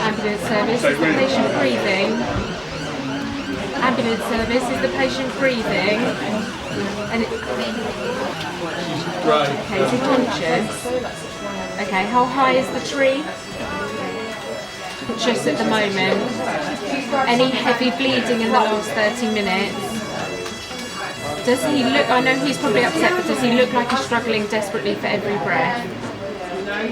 Ambulance service, is the patient breathing? Ambulance service, is the patient breathing? And Right. okay, is he conscious? Okay, how high is the tree? Conscious at the moment. Any heavy bleeding in the last 30 minutes? Does he look, I know he's probably upset, but does he look like he's struggling desperately for every breath? No.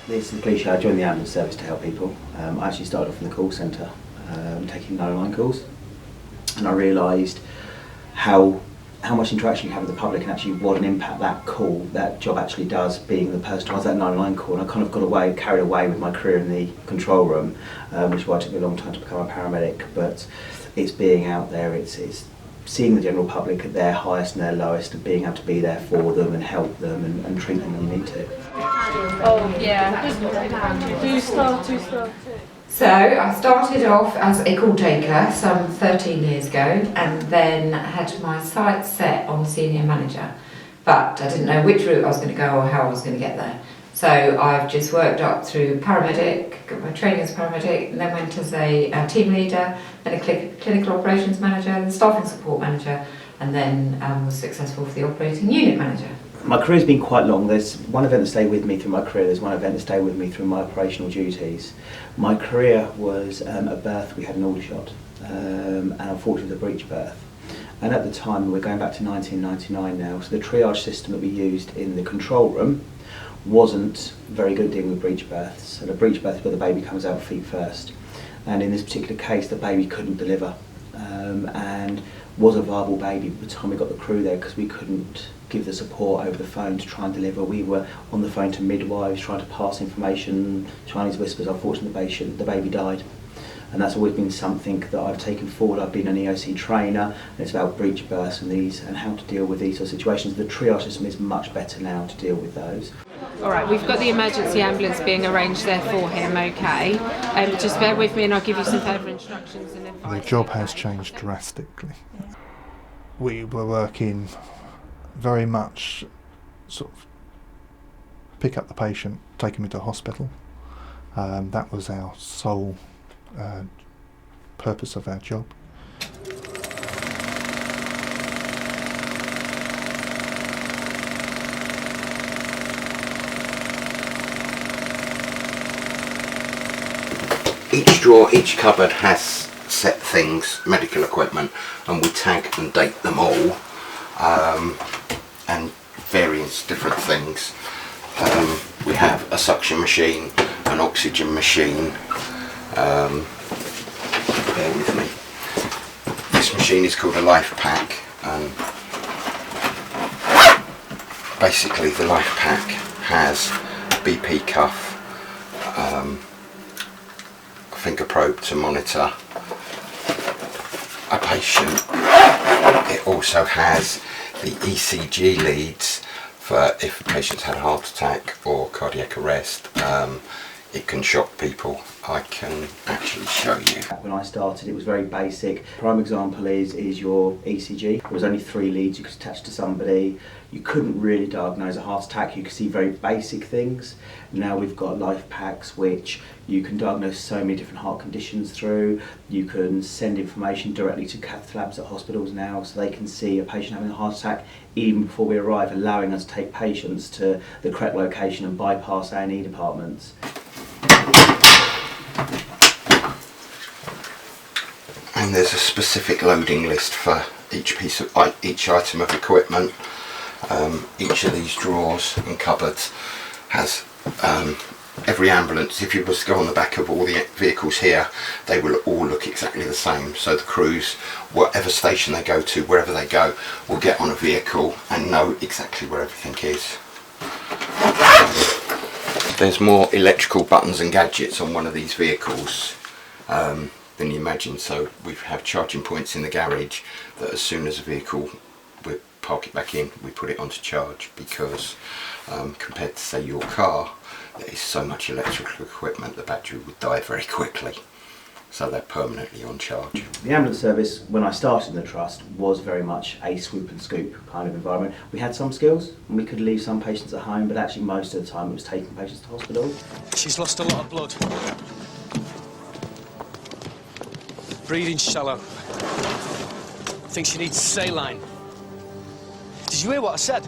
This is the cliche. I joined the ambulance service to help people. I actually started off in the call centre, taking 999 calls, and I realised how much interaction you have with the public and actually what an impact that job actually does, being the person who has that 999 call. And I kind of carried away with my career in the control room, which is why it took me a long time to become a paramedic. But it's being out there, it's seeing the general public at their highest and their lowest, and being able to be there for them and help them and treat them when you need to. Oh yeah. Who started? So I started off as a call taker some 13 years ago, and then had my sights set on senior manager, but I didn't know which route I was going to go or how I was going to get there. So I've just worked up through paramedic, got my training as paramedic, and then went as a team leader, then a clinical operations manager, then staffing support manager, and then was successful for the operating unit manager. My career's been quite long. There's one event that stayed with me through my career, there's one event that stayed with me through my operational duties. My career was a birth, we had an Aldershot, and unfortunately it was a breech birth. And at the time, we're going back to 1999 now, so the triage system that we used in the control room wasn't very good at dealing with breech births. And a breech birth is where the baby comes out feet first. And in this particular case, the baby couldn't deliver, and was a viable baby by the time we got the crew there, because we couldn't give the support over the phone to try and deliver. We were on the phone to midwives trying to pass information, Chinese whispers. Unfortunately, the baby died. And that's always been something that I've taken forward. I've been an EOC trainer, and it's about breech births and how to deal with these sort of situations. The triage system is much better now to deal with those. All right, we've got the emergency ambulance being arranged there for him, okay. Just bear with me and I'll give you some further instructions and advice. The job has changed drastically. We were working very much sort of pick up the patient, take him into hospital. That was our sole purpose of our job. Each drawer, each cupboard has set things, medical equipment, and we tag and date them all, and various different things. We have a suction machine, an oxygen machine. Bear with me. This machine is called a life pack, and basically the life pack has BP cuff, finger probe to monitor a patient. It also has the ECG leads for if patients had a heart attack or cardiac arrest. It can shock people. I can actually show you. When I started, it was very basic. Prime example is your ECG. There was only 3 leads you could attach to somebody. You couldn't really diagnose a heart attack. You could see very basic things. Now we've got life packs which you can diagnose so many different heart conditions through. You can send information directly to cath labs at hospitals now, so they can see a patient having a heart attack even before we arrive, allowing us to take patients to the correct location and bypass A&E departments. And there's a specific loading list for each item of equipment. Each of these drawers and cupboards has every ambulance. If you was to go on the back of all the vehicles here, they will all look exactly the same. So the crews, whatever station they go to, wherever they go, will get on a vehicle and know exactly where everything is. There's more electrical buttons and gadgets on one of these vehicles than you imagine. So we have charging points in the garage that as soon as a vehicle, we park it back in, we put it onto charge, because compared to say your car, there is so much electrical equipment, the battery would die very quickly. so they're permanently on charge. The ambulance service, when I started in the trust, was very much a swoop and scoop kind of environment. We had some skills and we could leave some patients at home, but actually most of the time it was taking patients to hospital. She's lost a lot of blood. Breathing shallow. I think she needs saline. Did you hear what I said?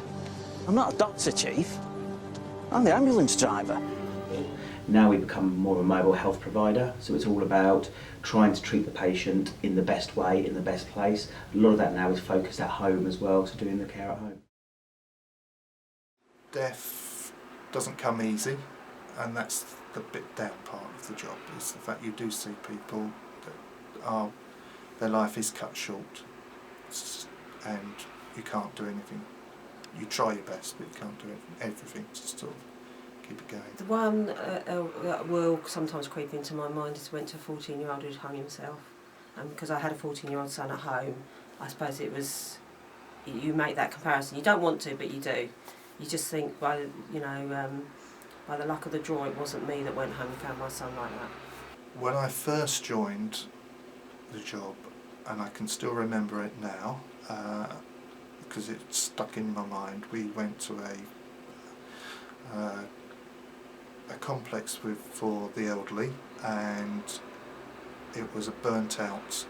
I'm not a doctor, Chief. I'm the ambulance driver. Now we become more of a mobile health provider, so it's all about trying to treat the patient in the best way, in the best place. A lot of that now is focused at home as well, so doing the care at home. Death doesn't come easy, and that's the bit down part of the job, is the fact you do see people that are, their life is cut short and you can't do anything. You try your best, but you can't do everything to sort of keep it going. The one that will sometimes creep into my mind is went to a 14-year-old who'd hung himself. And because I had a 14-year-old son at home, I suppose it was, you make that comparison. You don't want to, but you do. You just think, by the luck of the draw, it wasn't me that went home and found my son like that. When I first joined the job, and I can still remember it now, because it's stuck in my mind, we went to a complex for the elderly, and it was a burnt out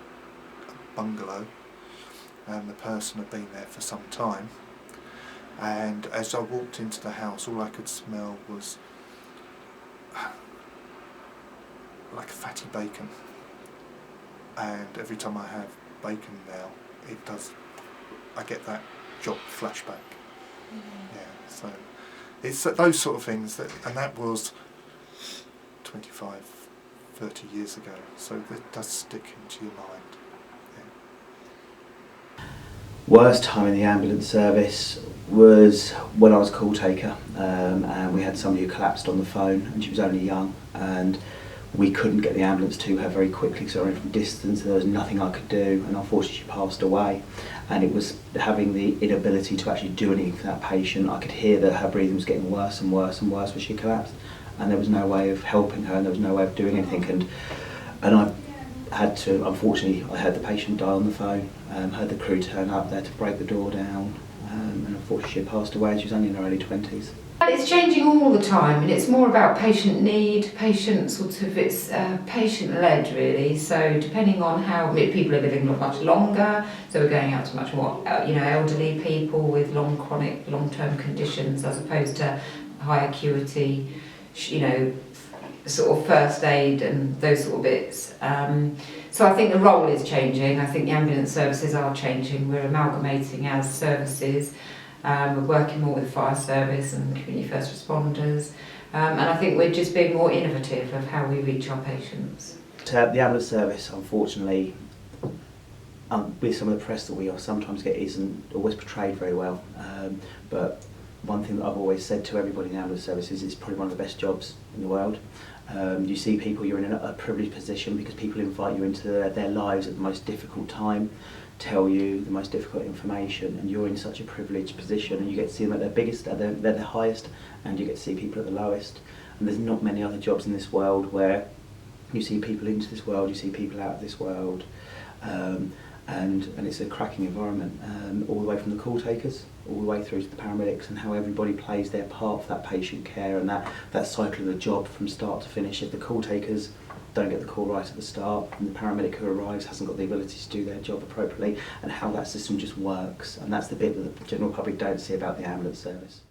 bungalow, and the person had been there for some time, and as I walked into the house, all I could smell was like fatty bacon, and every time I have bacon now, I get that job flashback. Yeah, so it's those sort of things, and that was 25, 30 years ago, so it does stick into your mind. Yeah. Worst time in the ambulance service was when I was call taker, and we had somebody who collapsed on the phone, and she was only young, and we couldn't get the ambulance to her very quickly, so I ran from distance, and there was nothing I could do, and unfortunately she passed away. And it was having the inability to actually do anything for that patient. I could hear that her breathing was getting worse and worse and worse as she collapsed, and there was no way of helping her, and there was no way of doing anything. And I had to, unfortunately, I heard the patient die on the phone, heard the crew turn up there to break the door down, and unfortunately she passed away. She was only in her early 20s. It's changing all the time, and it's more about patient need, it's patient-led really, so depending on how people are living much longer, so we're going out to much more elderly people with chronic long-term conditions as opposed to high acuity, sort of first aid and those sort of bits. So I think the role is changing. I think the ambulance services are changing. We're amalgamating as services. We're working more with the fire service and community first responders, and I think we're just being more innovative of how we reach our patients. The ambulance service, unfortunately, with some of the press that we sometimes get, isn't always portrayed very well. But one thing that I've always said to everybody in the ambulance service is it's probably one of the best jobs in the world. You see people, you're in a privileged position because people invite you into their lives at the most difficult time, tell you the most difficult information, and you're in such a privileged position, and you get to see them at their biggest, at their highest, and you get to see people at the lowest. And there's not many other jobs in this world where you see people into this world, you see people out of this world, and it's a cracking environment, all the way from the call takers, all the way through to the paramedics, and how everybody plays their part for that patient care and that cycle of the job from start to finish. If the call takers don't get the call right at the start, and the paramedic who arrives hasn't got the ability to do their job appropriately, and how that system just works, and that's the bit that the general public don't see about the ambulance service.